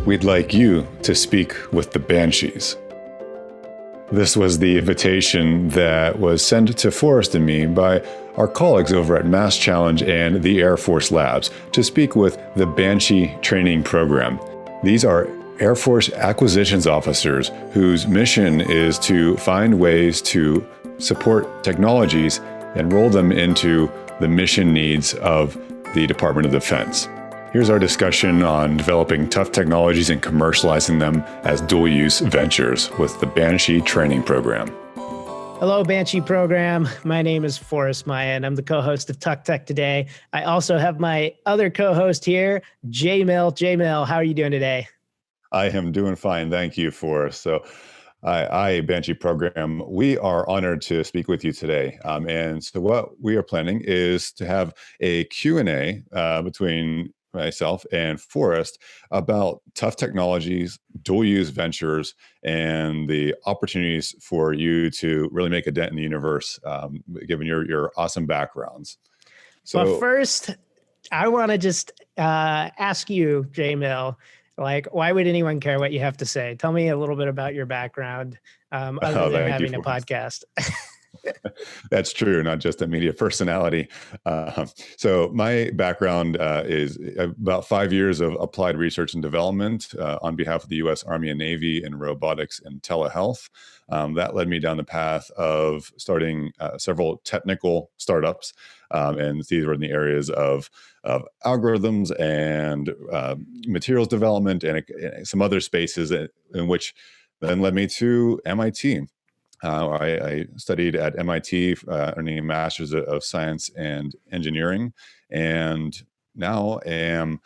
we'd like you to speak with the Banshees. This was the invitation that was sent to Forrest and me by our colleagues over at MassChallenge and the Air Force Labs to speak with the Banshee Training Program. These are Air Force acquisitions officers whose mission is to find ways to support technologies and roll them into the mission needs of the Department of Defense. Here's our discussion on developing tough technologies and commercializing them as dual-use ventures with the Banshee Training Program. Hello, Banshee Program. My name is Forrest Maya, and I'm the co-host of Tuck Tech today. I also have my other co-host here, jmill. Jmill, how are you doing today? I am doing fine. Thank you, Forrest. So Banshee Program, we are honored to speak with you today. And so what we are planning is to have a Q&A between myself and Forrest about tough technologies, dual-use ventures, and the opportunities for you to really make a dent in the universe, given your awesome backgrounds. So, well, first, I want to just ask you, jmill, why would anyone care what you have to say? Tell me a little bit about your background, other than having a podcast. That's true, not just a media personality. So my background is about 5 years of applied research and development on behalf of the U.S. Army and Navy in robotics and telehealth. That led me down the path of starting several technical startups. And these were in the areas of algorithms and materials development and some other spaces in which then led me to MIT. I studied at MIT, earning a master's of science and engineering, and now am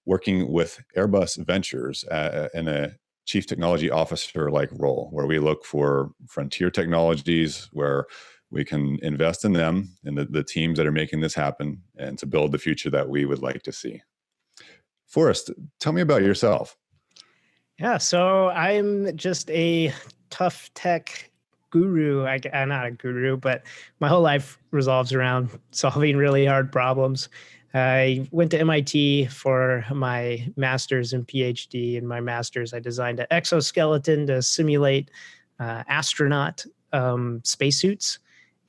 working with Airbus Ventures in a chief technology officer-like role, where we look for frontier technologies, where we can invest in them and the teams that are making this happen, and to build the future that we would like to see. Forrest, tell me about yourself. Yeah, so I'm just a tough tech guru. I'm not a guru, but my whole life revolves around solving really hard problems. I went to MIT for my master's and PhD. In my master's, I designed an exoskeleton to simulate astronaut spacesuits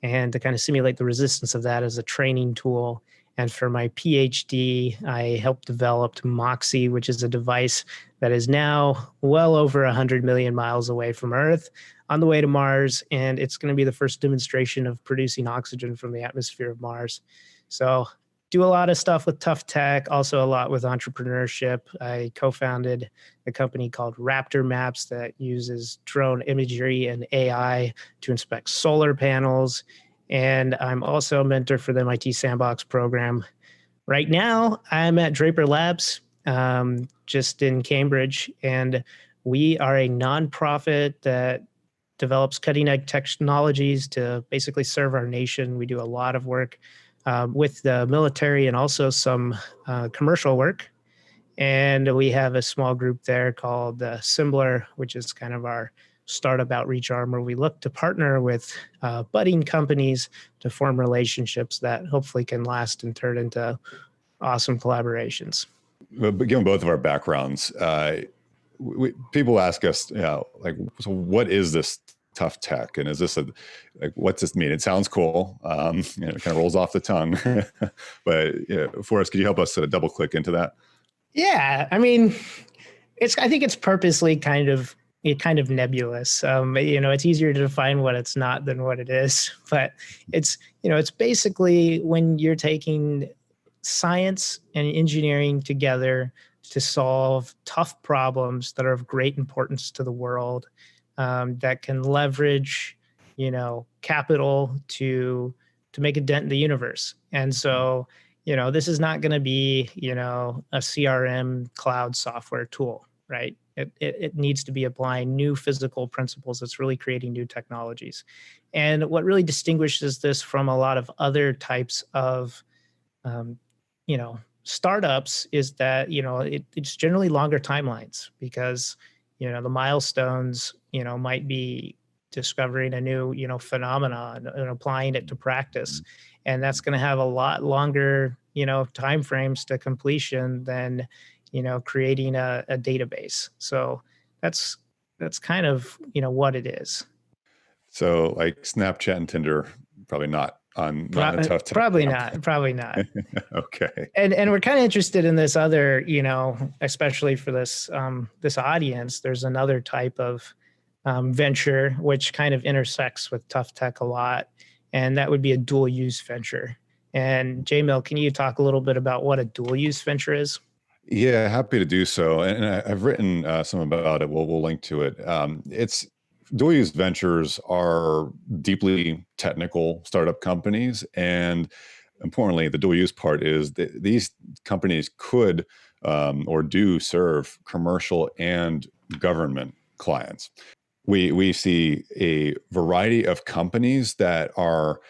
and to kind of simulate the resistance of that as a training tool. And for my PhD, I helped develop Moxie, which is a device that is now well over 100 million miles away from Earth, on the way to Mars, and it's going to be the first demonstration of producing oxygen from the atmosphere of Mars. So do a lot of stuff with tough tech, also a lot with entrepreneurship. I co-founded a company called Raptor Maps that uses drone imagery and AI to inspect solar panels. And I'm also a mentor for the MIT Sandbox program. Right now, I'm at Draper Labs, just in Cambridge, and we are a nonprofit that develops cutting-edge technologies to basically serve our nation. We do a lot of work with the military and also some commercial work. And we have a small group there called Sembler, which is kind of our startup outreach arm, where we look to partner with budding companies to form relationships that hopefully can last and turn into awesome collaborations. But given both of our backgrounds, people ask us, so what is this tough tech? And is this what's this mean? It sounds cool. It kind of rolls off the tongue. But Forrest, could you help us double click into that? Yeah, I mean, I think it's purposely kind of nebulous. It's easier to define what it's not than what it is. But it's basically when you're taking science and engineering together to solve tough problems that are of great importance to the world, that can leverage, capital to make a dent in the universe. And so, this is not going to be, a CRM cloud software tool, right? It needs to be applying new physical principles. It's really creating new technologies. And what really distinguishes this from a lot of other types of, startups is that, it's generally longer timelines because, the milestones, might be discovering a new, phenomenon and applying it to practice. And that's going to have a lot longer, timeframes to completion than, creating a database. So that's kind of, what it is. So like Snapchat and Tinder, probably not in a tough tech Probably camp. not. Probably not. Okay. And we're kind of interested in this other, especially for this this audience. There's another type of venture which kind of intersects with tough tech a lot, and that would be a dual use venture. And jmill, can you talk a little bit about what a dual use venture is? Yeah, happy to do so. And I've written some about it. We'll link to it. It's dual use ventures are deeply technical startup companies. And importantly, the dual use part is that these companies could or do serve commercial and government clients. We see a variety of companies that are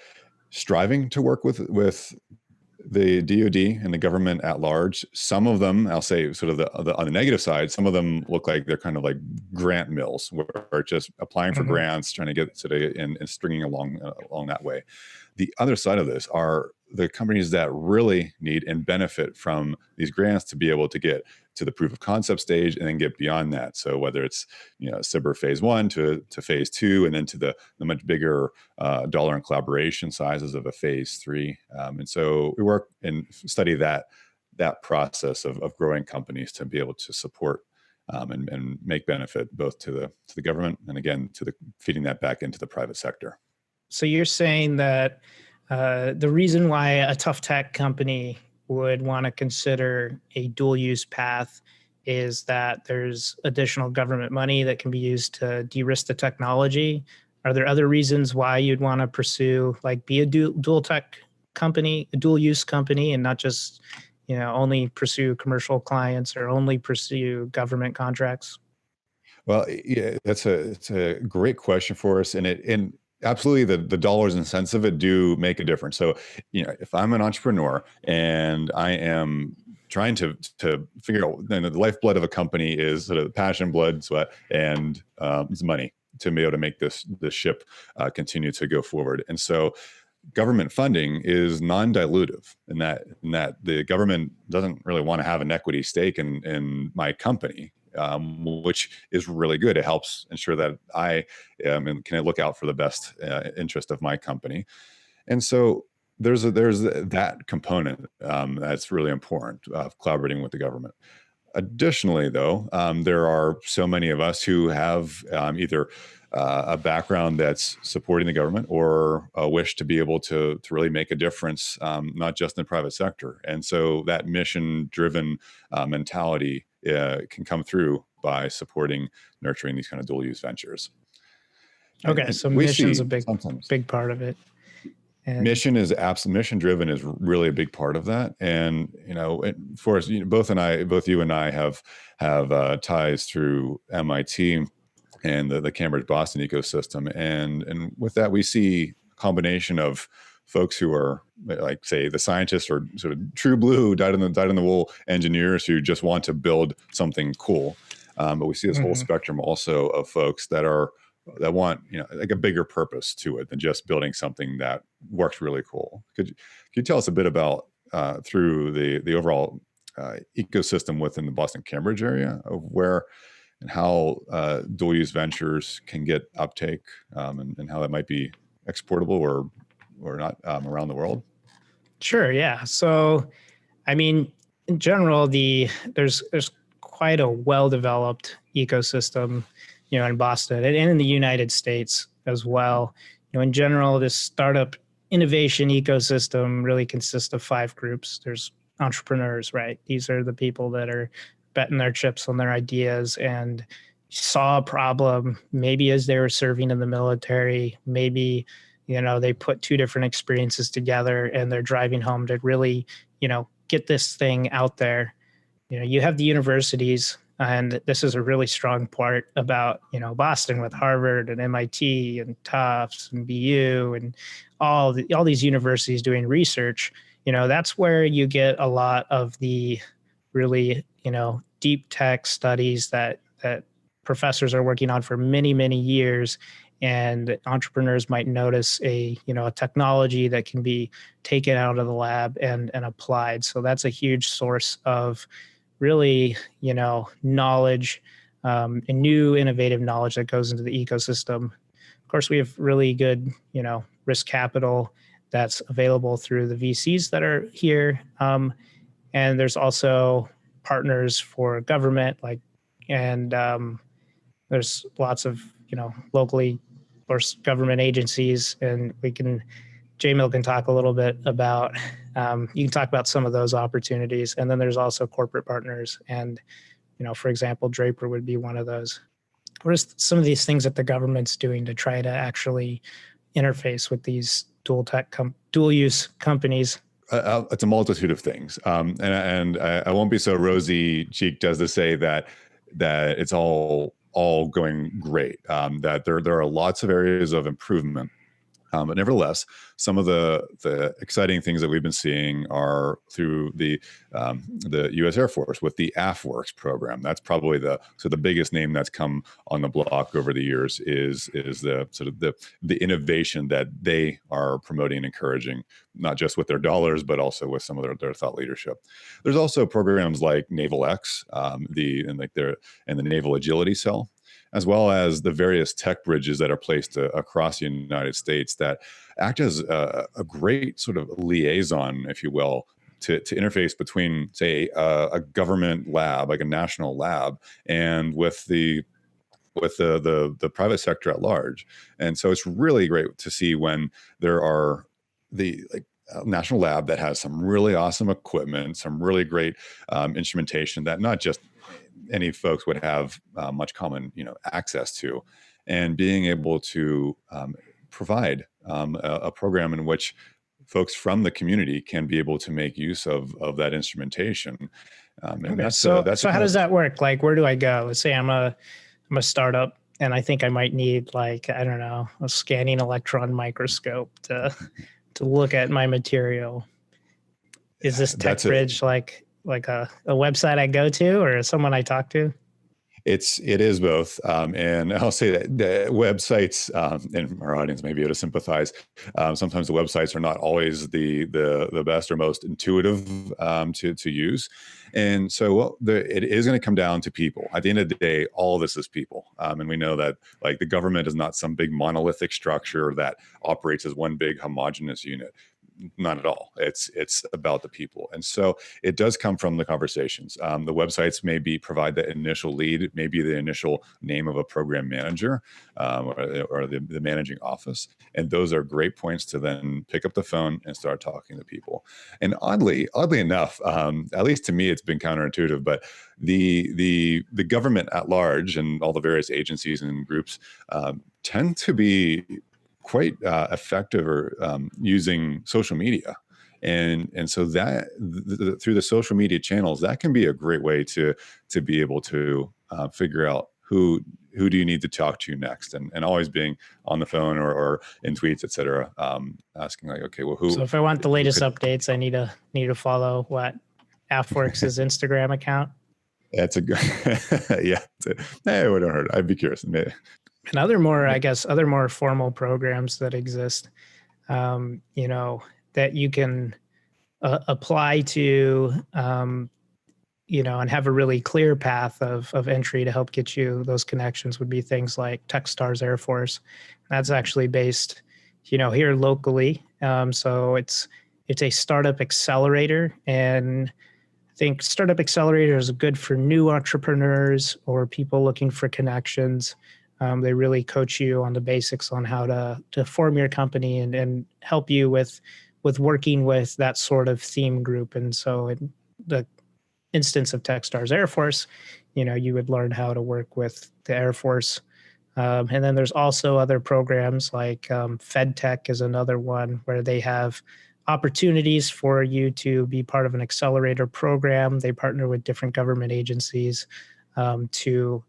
striving to work with the DoD and the government at large. Some of them, I'll say, sort of on the negative side, some of them look like they're kind of like grant mills, where are just applying for Mhm. grants, trying to get sort of and stringing along that way. The other side of this are the companies that really need and benefit from these grants to be able to get to the proof of concept stage and then get beyond that. So whether it's CIBR phase 1 to phase 2, and then to the much bigger dollar and collaboration sizes of a phase 3. And so we work and study that process of growing companies to be able to support and make benefit both to the government and again to the feeding that back into the private sector. So you're saying that the reason why a tough tech company would want to consider a dual use path is that there's additional government money that can be used to de-risk the technology. Are there other reasons why you'd want to pursue, like, be a dual tech company, a dual use company, and not just, only pursue commercial clients or only pursue government contracts? Well, yeah, it's a great question for us, and absolutely the dollars and cents of it do make a difference. So, if I'm an entrepreneur and I am trying to figure out, the lifeblood of a company is sort of passion, blood, sweat, and it's money to be able to make this ship continue to go forward. And so, government funding is non-dilutive in that the government doesn't really want to have an equity stake in my company, which is really good. It helps ensure that I can look out for the best interest of my company. And so there's that component that's really important of collaborating with the government. Additionally, though, there are so many of us who have either a background that's supporting the government or a wish to be able to really make a difference, not just in the private sector. And so that mission-driven mentality can come through by supporting, nurturing these kind of dual-use ventures. Okay, And so we mission's a see sometimes big part of it. And mission driven is really a big part of that. And for us, both you and I have ties through MIT and the Cambridge Boston ecosystem, and with that we see a combination of folks who are, like, say, the scientists or sort of true blue dyed in the wool engineers who just want to build something cool, but we see this whole Mhm. spectrum also of folks that want like a bigger purpose to it than just building something that works really cool. Could you tell us a bit about through the overall ecosystem within the Boston Cambridge area of where and how dual use ventures can get uptake, and how that might be exportable or not around the world? Sure, yeah. So, I mean, in general, there's quite a well-developed ecosystem, in Boston and in the United States as well. In general, this startup innovation ecosystem really consists of 5 groups. There's entrepreneurs, right? These are the people that are betting their chips on their ideas and saw a problem, maybe as they were serving in the military, maybe, they put 2 different experiences together and they're driving home to really, get this thing out there. You have the universities, and this is a really strong part about, Boston, with Harvard and MIT and Tufts and BU and all these universities doing research. That's where you get a lot of the really, deep tech studies that professors are working on for many, many years. And entrepreneurs might notice a technology that can be taken out of the lab and applied. So that's a huge source of really, knowledge, and new innovative knowledge that goes into the ecosystem. Of course, we have really good, risk capital that's available through the VCs that are here. And there's also partners for government, and there's lots of, locally or government agencies, and jmill can talk a little bit about, you can talk about some of those opportunities. And then there's also corporate partners. And, for example, Draper would be one of those. What are some of these things that the government's doing to try to actually interface with these dual use companies? It's a multitude of things. And I won't be so rosy cheeked as to say that it's all going great. That there are lots of areas of improvement. But nevertheless, some of the exciting things that we've been seeing are through the U.S. Air Force with the AFWorks program. That's probably the biggest name that's come on the block over the years is the sort of the innovation that they are promoting and encouraging, not just with their dollars, but also with some of their thought leadership. There's also programs like Naval X, and the Naval Agility Cell, as well as the various tech bridges that are placed across the United States that act as a great sort of liaison, if you will, to interface between, say, a government lab, like a national lab, and with the private sector at large. And so it's really great to see when there are the national lab that has some really awesome equipment, some really great instrumentation that not just any folks would have much common, access to, and being able to provide a program in which folks from the community can be able to make use of that instrumentation. Okay. So how does that work? Like, where do I go? Let's say I'm a startup and I think I might need, I don't know, a scanning electron microscope to look at my material. Is this tech bridge like a website I go to or someone I talk to? It is both. And I'll say that the websites, and our audience may be able to sympathize. Sometimes the websites are not always the best or most intuitive to use. And so it is going to come down to people. At the end of the day, all of this is people. And we know that the government is not some big monolithic structure that operates as one big homogeneous unit. Not at all. It's about the people. And so it does come from the conversations. The websites maybe provide the initial lead, maybe the initial name of a program manager or the managing office. And those are great points to then pick up the phone and start talking to people. And oddly enough, at least to me, it's been counterintuitive, but the government at large and all the various agencies and groups tend to be quite effective or using social media. And so that through the social media channels, that can be a great way to be able to figure out who do you need to talk to next, and always being on the phone or in tweets, et cetera, asking okay, well, who. So if I want the latest updates, I need to follow what AFWorks' Instagram account. That's a good, yeah. Hey, it wouldn't hurt. I'd be curious. Maybe. And other more formal programs that exist, that you can apply to, and have a really clear path of entry to help get you those connections would be things like Techstars Air Force. That's actually based, here locally. So it's a startup accelerator, and I think startup accelerator is good for new entrepreneurs or people looking for connections. They really coach you on the basics on how to form your company and help you with working with that sort of theme group. And so in the instance of Techstars Air Force, you would learn how to work with the Air Force. And then there's also other programs like FedTech is another one where they have opportunities for you to be part of an accelerator program. They partner with different government agencies to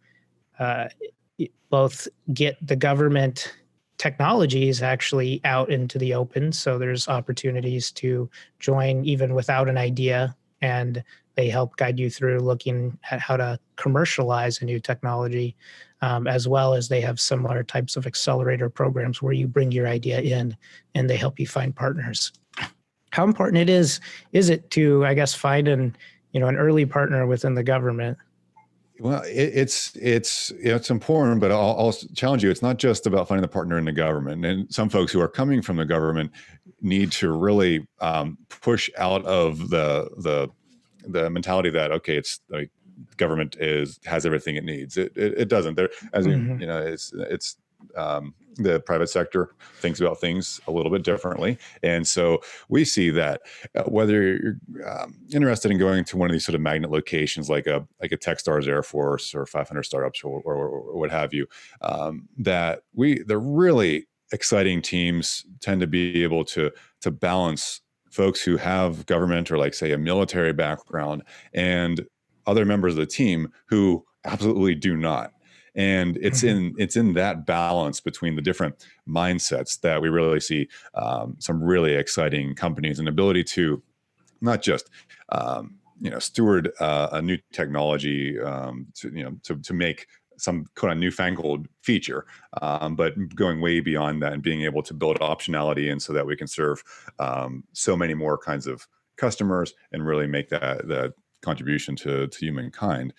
both get the government technologies actually out into the open. So there's opportunities to join even without an idea, and they help guide you through looking at how to commercialize a new technology, as well as they have similar types of accelerator programs where you bring your idea in and they help you find partners. How important is it to, I guess, find an an early partner within the government. Well, it's important, but I'll challenge you. It's not just about finding the partner in the government. And some folks who are coming from the government need to really push out of the mentality that, okay, it's like government has everything it needs. It doesn't. There, as in, it's the private sector thinks about things a little bit differently, and so we see that whether you're interested in going to one of these sort of magnet locations like a Techstars Air Force or 500 startups or what have you, the really exciting teams tend to be able to balance folks who have government or, like, say, a military background and other members of the team who absolutely do not. And it's in that balance between the different mindsets that we really see some really exciting companies and ability to not just steward a new technology to make some kind of newfangled feature, but going way beyond that and being able to build optionality, and so that we can serve so many more kinds of customers and really make that contribution to humankind.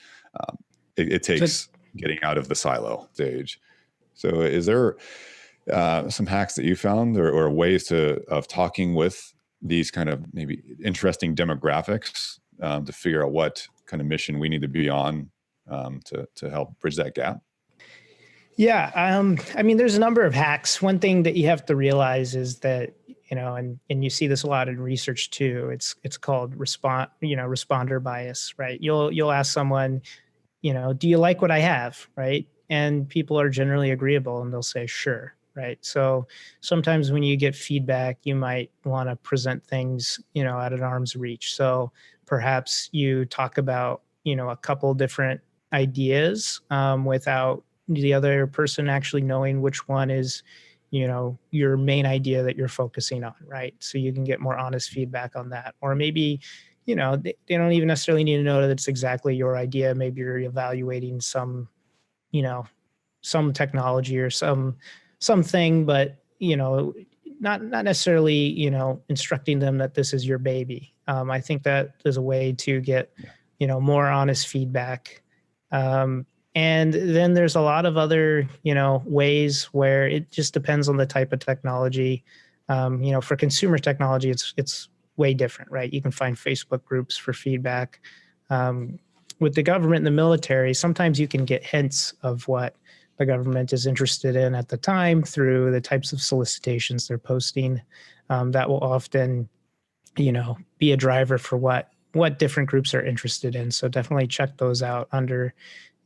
It takes getting out of the silo stage. So is there some hacks that you found or ways of talking with these kind of maybe interesting demographics to figure out what kind of mission we need to be on to help bridge that gap? Yeah. I mean, there's a number of hacks. One thing that you have to realize is that, and you see this a lot in research too. It's called responder bias, right? You'll ask someone, do you like what I have? Right. And people are generally agreeable and they'll say, sure. Right. So sometimes when you get feedback, you might want to present things, at an arm's reach. So perhaps you talk about, a couple different ideas without the other person actually knowing which one is, your main idea that you're focusing on. Right. So you can get more honest feedback on that. Or maybe, they don't even necessarily need to know that it's exactly your idea. Maybe you're evaluating some technology or something, but, not necessarily, instructing them that this is your baby. I think that is a way to get, more honest feedback. And then there's a lot of other, ways where it just depends on the type of technology. For consumer technology, it's way different, right? You can find Facebook groups for feedback. With the government and the military, sometimes you can get hints of what the government is interested in at the time through the types of solicitations they're posting. That will often, be a driver for what different groups are interested in. So definitely check those out under,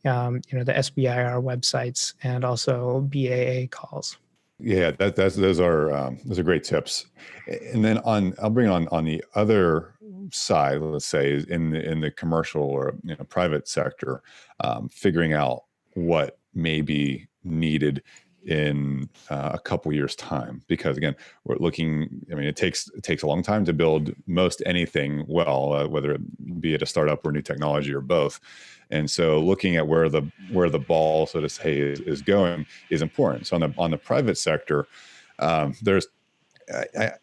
the SBIR websites and also BAA calls. Yeah, those are great tips. And then I'll bring on the other side, let's say in the commercial or private sector, figuring out what may be needed in a couple years' time, because again, we're looking. I mean, it takes a long time to build most anything well, whether it be it a startup or new technology or both. And so, looking at where the ball, so to say, is going is important. So on the private sector, I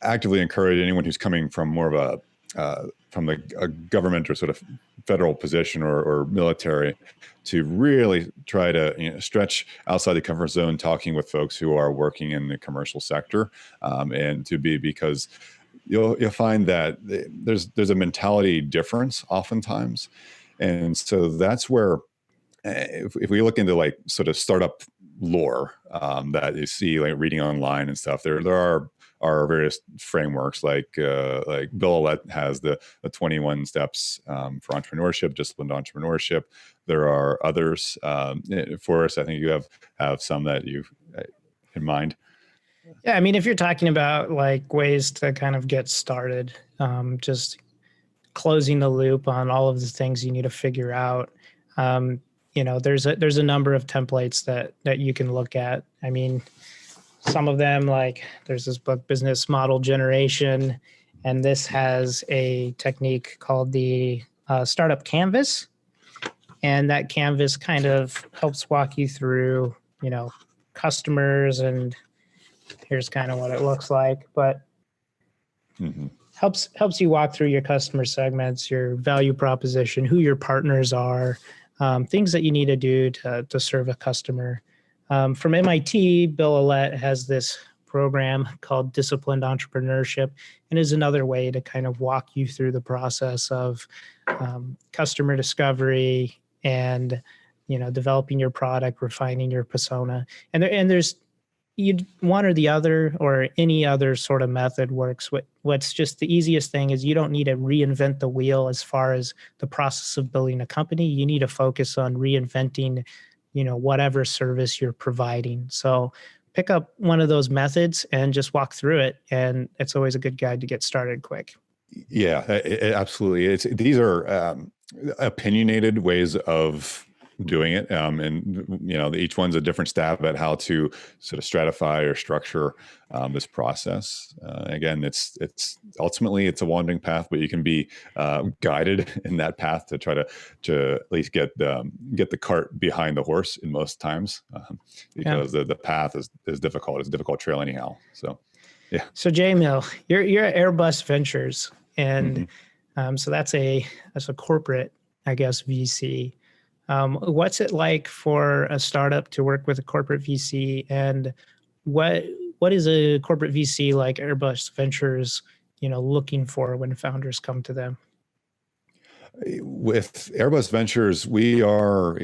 actively encourage anyone who's coming from more of a government or sort of federal position or military to really try to stretch outside the comfort zone, talking with folks who are working in the commercial sector, because you'll find that there's a mentality difference oftentimes, and so that's where if we look into like sort of startup lore that you see like reading online and stuff, there are various frameworks like Bill Olet has the 21 steps for entrepreneurship, disciplined entrepreneurship. There are others. Forrest, I think you have some that you've in mind. Yeah, I mean, if you're talking about like ways to kind of get started, just closing the loop on all of the things you need to figure out. There's a number of templates that you can look at. I mean, some of them, like there's this book, Business Model Generation, and this has a technique called the Startup Canvas. And that canvas kind of helps walk you through, customers, and here's kind of what it looks like. But helps you walk through your customer segments, your value proposition, who your partners are, things that you need to do to serve a customer. From MIT, Bill Ollett has this program called Disciplined Entrepreneurship, and is another way to kind of walk you through the process of customer discovery and developing your product, refining your persona, and there's one or the other, or any other sort of method works. What's just the easiest thing is you don't need to reinvent the wheel as far as the process of building a company. You need to focus on reinventing, whatever service you're providing. So pick up one of those methods and just walk through it. And it's always a good guide to get started quick. Yeah, absolutely. These are opinionated ways of doing it, and each one's a different stab at how to sort of stratify or structure this process. Again, it's ultimately it's a wandering path, but you can be guided in that path to try to at least get the cart behind the horse in most times, because the path is difficult. It's a difficult trail anyhow. So yeah. So jmill, you're at Airbus Ventures, and so that's a corporate, I guess, VC. What's it like for a startup to work with a corporate VC, and what is a corporate VC like Airbus Ventures, looking for when founders come to them? With Airbus Ventures, we are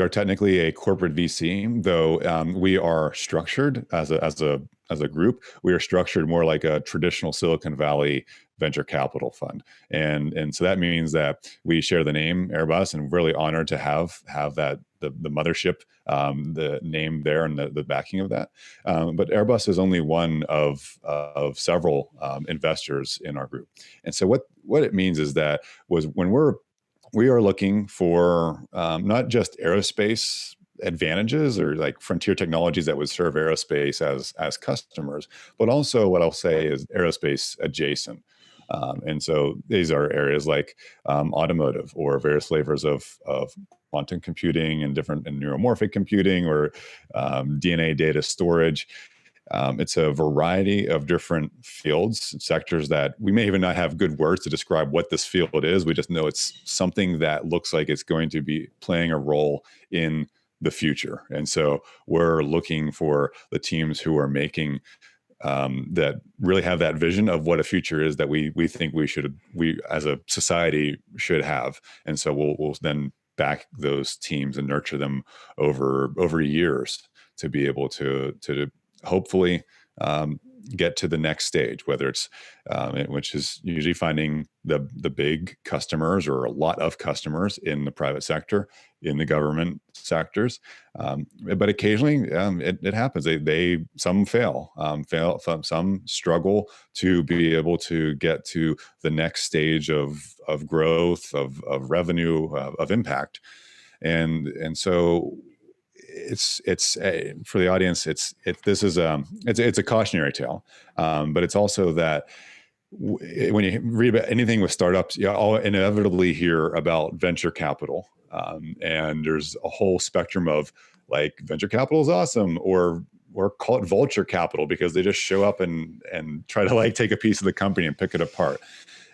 technically a corporate VC, though we are structured as a group. We are structured more like a traditional Silicon Valley venture capital fund, and so that means that we share the name Airbus, and we're really honored to have that the mothership, the name there, and the backing of that. But Airbus is only one of several investors in our group, and so what it means is that when we are looking for not just aerospace advantages or like frontier technologies that would serve aerospace as customers, but also what I'll say is aerospace adjacent. And so these are areas like automotive, or various flavors of quantum computing and neuromorphic computing, or DNA data storage. It's a variety of different fields, sectors that we may even not have good words to describe what this field is. We just know it's something that looks like it's going to be playing a role in the future. And so we're looking for the teams who are making that really have that vision of what a future is that we think we as a society should have. And so we'll then back those teams and nurture them over years to be able to hopefully get to the next stage, whether it's which is usually finding the big customers, or a lot of customers in the private sector, in the government sectors, but occasionally it happens. Some fail, some struggle to be able to get to the next stage of growth, of revenue, of impact, and so it's for the audience. It's a cautionary tale, but it's also that when you read about anything with startups, you all inevitably hear about venture capital, and there's a whole spectrum of like venture capital is awesome, or call it vulture capital, because they just show up and try to like take a piece of the company and pick it apart.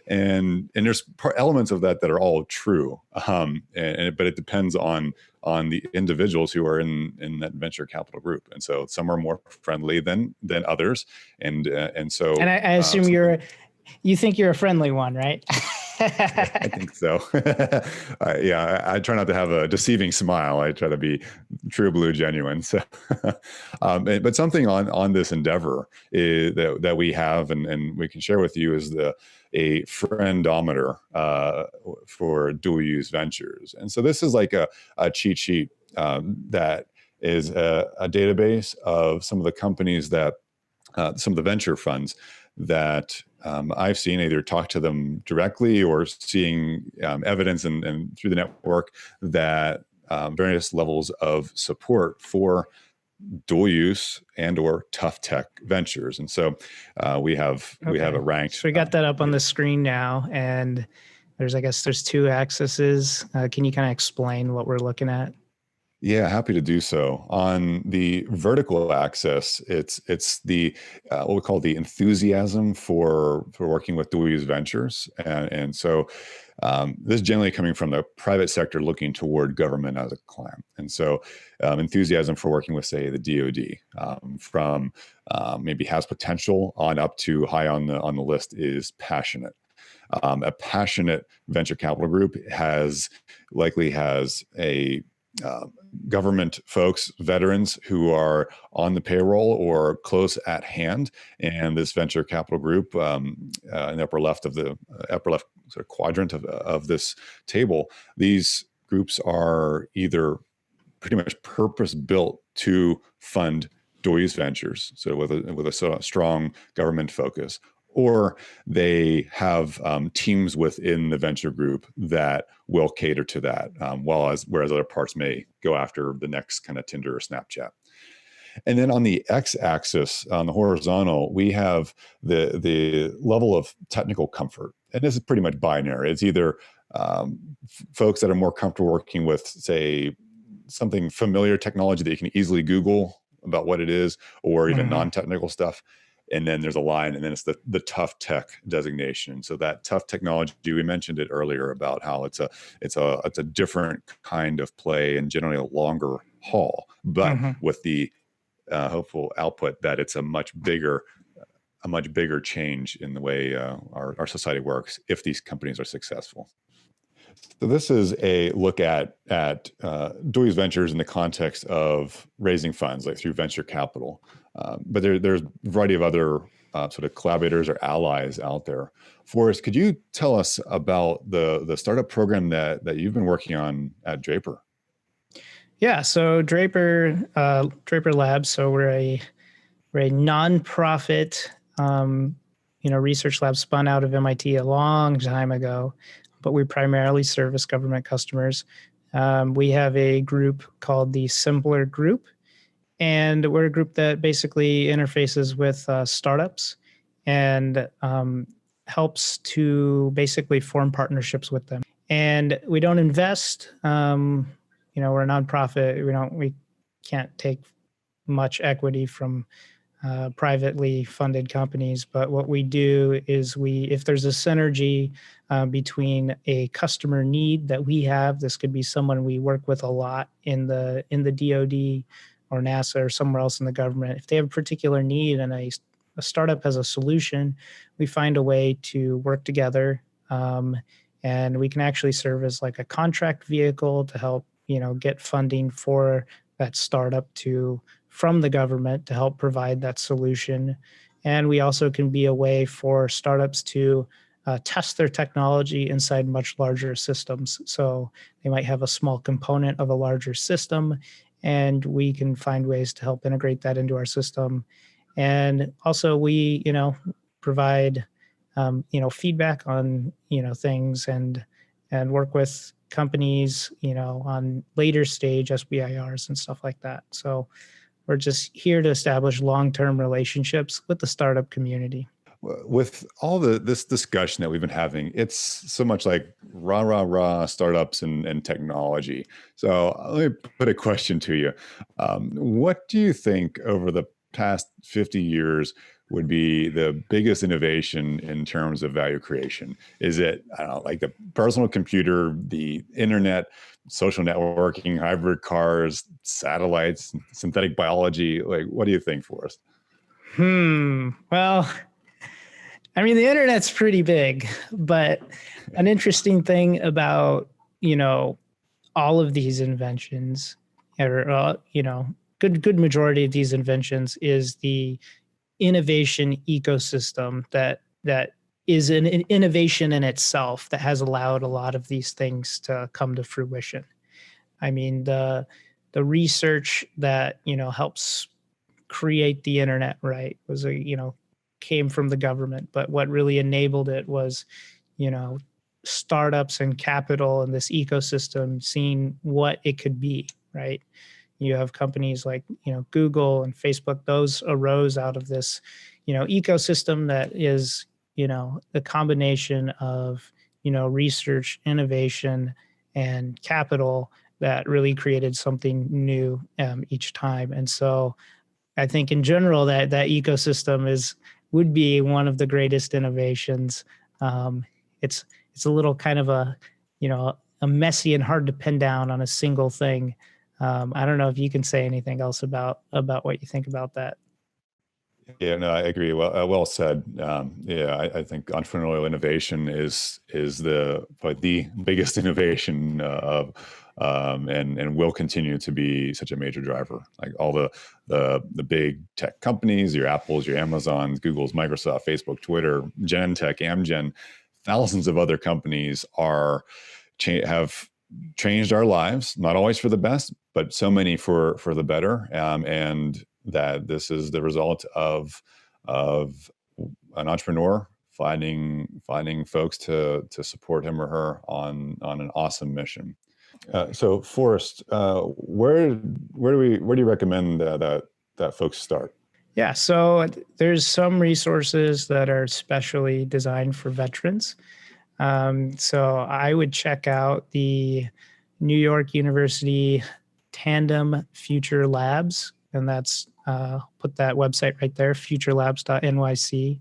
And there's elements of that are all true, but it depends on the individuals who are in that venture capital group. And so some are more friendly than others, and so. And I assume you think you're a friendly one, right? I think so. I try not to have a deceiving smile. I try to be true blue, genuine. So, but something on this endeavor is that we have and we can share with you is a friendometer for dual use ventures. And so this is like a cheat sheet that is a database of some of the companies that some of the venture funds that I've seen, either talk to them directly or seeing evidence and through the network that various levels of support for dual use and or tough tech ventures. And so we have a ranked. So we got that up on the screen now, and there's 2 axes. Can you kind of explain what we're looking at? Yeah, happy to do so. On the vertical axis, it's the what we call the enthusiasm for working with dual use ventures, and so this is generally coming from the private sector looking toward government as a client, and so enthusiasm for working with, say, the DoD, from maybe has potential on up to high on the list is passionate. A passionate venture capital group likely has a uh, government folks, veterans who are on the payroll or close at hand, and this venture capital group in the upper left sort of quadrant of this table. These groups are either pretty much purpose built to fund dual use ventures, so with a sort of strong government focus, or they have teams within the venture group that will cater to that, whereas other parts may go after the next kind of Tinder or Snapchat. And then on the x-axis, on the horizontal, we have the level of technical comfort, and this is pretty much binary. It's either folks that are more comfortable working with, say, something familiar technology that you can easily Google about what it is, or even non-technical stuff. And then there's a line, and then it's the tough tech designation. So that tough technology, we mentioned it earlier about how it's a different kind of play and generally a longer haul, but with the hopeful output that it's a much bigger change in the way our society works if these companies are successful. So this is a look at dual use ventures in the context of raising funds, like through venture capital. But there's a variety of other sort of collaborators or allies out there. Forrest, could you tell us about the startup program that you've been working on at Draper? Yeah, so Draper Labs. So we're a nonprofit, research lab spun out of MIT a long time ago, but we primarily service government customers. We have a group called the Simpler Group, and we're a group that basically interfaces with startups and helps to basically form partnerships with them. And we don't invest. We're a nonprofit. We can't take much equity from privately funded companies, but what we do is if there's a synergy between a customer need that we have, this could be someone we work with a lot in the DoD or NASA or somewhere else in the government. If they have a particular need and a startup has a solution, we find a way to work together, and we can actually serve as like a contract vehicle to help get funding for that startup from the government to help provide that solution. And we also can be a way for startups to test their technology inside much larger systems. So they might have a small component of a larger system, and we can find ways to help integrate that into our system. And also we, provide, feedback on, things and work with companies, on later stage SBIRs and stuff like that. So we're just here to establish long-term relationships with the startup community. With all this discussion that we've been having, it's so much like rah startups and technology. So let me put a question to you. What do you think over the past 50 years would be the biggest innovation in terms of value creation? Is it, I don't know, like the personal computer, the internet, social networking, hybrid cars, satellites, synthetic biology? Like, what do you think, Forrest? Well, I mean, the internet's pretty big, but an interesting thing about, all of these inventions, or, good majority of these inventions is the innovation ecosystem that is an innovation in itself that has allowed a lot of these things to come to fruition. I mean, the research that, helps create the internet, right, was came from the government, but what really enabled it was, startups and capital and this ecosystem seeing what it could be, right? You have companies like, Google and Facebook, those arose out of this, ecosystem that is, the combination of, research, innovation, and capital that really created something new each time. And so I think in general that ecosystem would be one of the greatest innovations. It's a little kind of a messy and hard to pin down on a single thing. I don't know if you can say anything else about what you think about that. Yeah, no, I agree. Well said. I think entrepreneurial innovation is probably the biggest innovation and will continue to be such a major driver. Like all the big tech companies, your Apples, your Amazons, Googles, Microsoft, Facebook, Twitter, Genentech, Amgen, thousands of other companies have changed our lives, not always for the best, but so many for the better. And that this is the result of an entrepreneur finding folks to support him or her on an awesome mission. So Forrest, where do you recommend that folks start? Yeah, so there's some resources that are specially designed for veterans. So I would check out the New York University Tandem Future Labs, and that's put that website right there, futurelabs.nyc.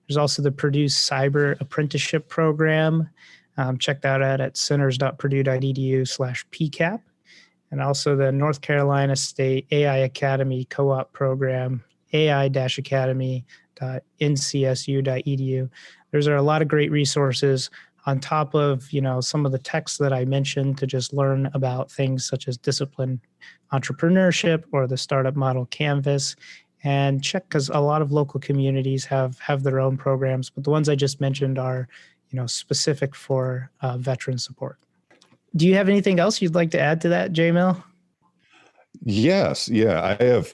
There's also the Purdue Cyber Apprenticeship Program. Check that out at centers.purdue.edu/PCAP. And also the North Carolina State AI Academy Co-op Program, ai-academy.ncsu.edu. There's a lot of great resources on top of, some of the texts that I mentioned to just learn about things such as discipline entrepreneurship or the startup model canvas. And check, because a lot of local communities have their own programs, but the ones I just mentioned are, specific for veteran support. Do you have anything else you'd like to add to that, jmill? Yes. Yeah, I have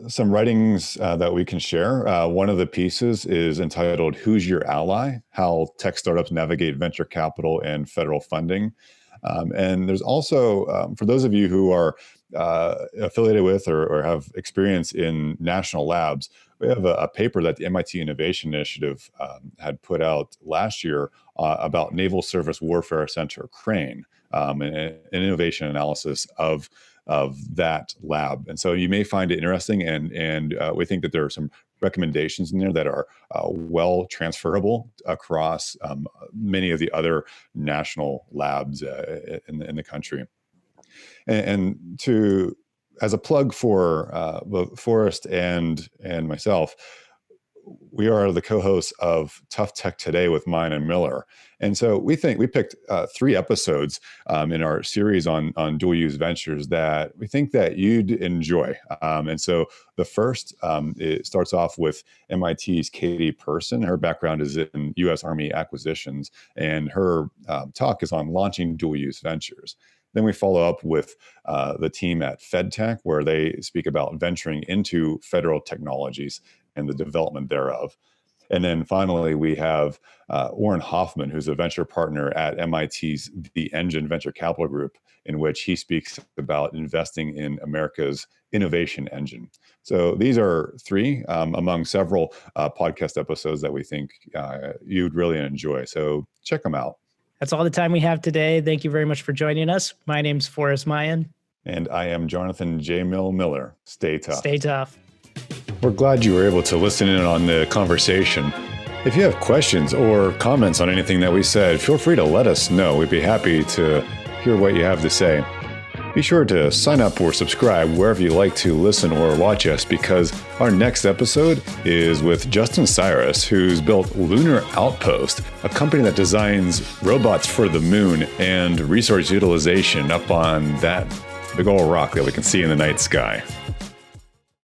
some writings that we can share. One of the pieces is entitled "Who's Your Ally? How Tech Startups Navigate Venture Capital and Federal Funding." And there's also, for those of you who are affiliated with or have experience in national labs, we have a paper that the MIT Innovation Initiative had put out last year about Naval Surface Warfare Center, Crane, an innovation analysis of that lab. And so you may find it interesting, and we think that there are some recommendations in there that are well transferable across many of the other national labs in the country. And to, as a plug for both Forrest and myself, we are the co-hosts of Tough Tech Today with Mine and Miller. And so we picked 3 episodes in our series on dual use ventures that we think that you'd enjoy. And so the first, it starts off with MIT's Katie Person. Her background is in U.S. Army acquisitions, and her talk is on launching dual use ventures. Then we follow up with the team at FedTech, where they speak about venturing into federal technologies and the development thereof. And then finally, we have Warren Hoffman, who's a venture partner at MIT's The Engine Venture Capital Group, in which he speaks about investing in America's innovation engine. So these are 3 among several podcast episodes that we think you'd really enjoy. So check them out. That's all the time we have today. Thank you very much for joining us. My name's Forrest Mayan. And I am Jonathan jmill Miller. Stay tough. Stay tough. We're glad you were able to listen in on the conversation. If you have questions or comments on anything that we said, feel free to let us know. We'd be happy to hear what you have to say. Be sure to sign up or subscribe wherever you like to listen or watch us, because our next episode is with Justin Cyrus, who's built Lunar Outpost, a company that designs robots for the moon and resource utilization up on that big old rock that we can see in the night sky.